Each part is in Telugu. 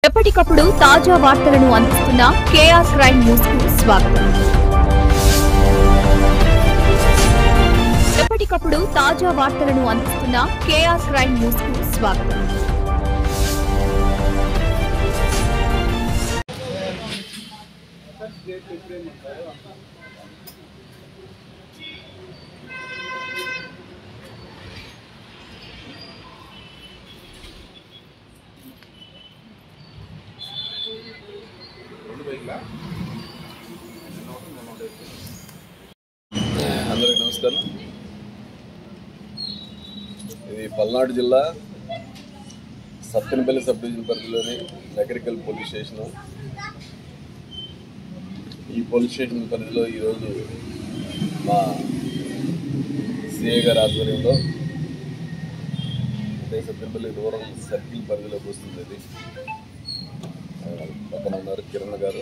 ఎప్పటికప్పుడు తాజా వార్తలను అందిస్తున్న కేఆర్ క్రైమ్ న్యూస్ కు స్వాగతం. ఎప్పటికప్పుడు తాజా వార్తలను అందిస్తున్న కేఆర్ క్రైమ్ న్యూస్ కు స్వాగతం. అందరికీ నమస్కారం. ఇది పల్నాడు జిల్లా సత్తెనపల్లి సబ్ డివిజన్ పరిధిలోని నగరికల్ పోలీస్ స్టేషను. ఈ పోలీస్ స్టేషన్ పరిధిలో ఈరోజు మా సిఐ గారి ఆధ్వర్యంలో అంటే సత్తెనపల్లి రూరల్ సర్కిల్ పరిధిలోకి వస్తుంది. అది పక్కన ఉన్నారు కిరణ్ గారు,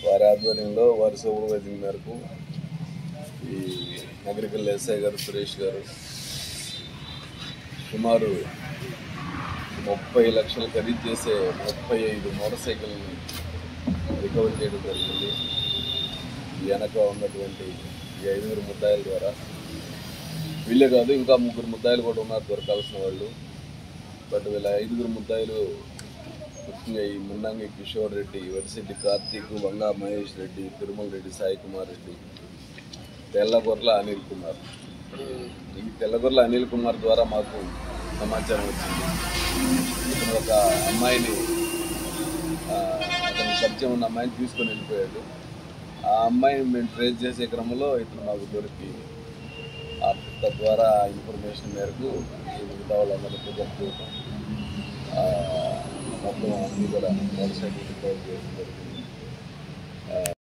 వారి ఆధ్వర్యంలో వారి సూపర్వైజింగ్ మేరకు ఈ నగరికల్ ఎస్ఐ గారు సురేష్ గారు సుమారు 30 లక్షలు ఖరీదు చేసే 35 మోటార్ సైకిల్ని రికవర్ చేయడం జరిగింది. ఈ వెనక ఉన్నటువంటి ఈ 5 ముద్దాయిల ద్వారా వీళ్ళే కాదు, ఇంకా 3 ముద్దాయిలు కూడా ఉన్నారు దొరకాల్సిన వాళ్ళు. బట్ వీళ్ళ 5 ముద్దాయిలు ముఖ్యంగా ఈ మున్నంగి కిషోర్ రెడ్డి, వరిశెట్టి కార్తీక్, వంగా మహేష్ రెడ్డి, తిరుమల రెడ్డి, సాయి కుమార్ రెడ్డి, తెల్లగొర్ల అనిల్ కుమార్. ఈ తెల్లగొర్ల అనిల్ కుమార్ ద్వారా మాకు సమాచారం వచ్చింది. ఇతను ఒక అమ్మాయిని, అతను పరిచయం ఉన్న అమ్మాయిని తీసుకొని వెళ్ళిపోయాడు. ఆ అమ్మాయిని మేము ట్రేస్ చేసే క్రమంలో ఇతను మాకు దొరికి తద్వారా ఇన్ఫర్మేషన్ మేరకు ఈ మిగతా వాళ్ళందరికీ దొరుకుతాం. మొత్తం అన్నీ కూడా మోటార్ సైకిల్ రికవర్ చేయడం జరిగింది.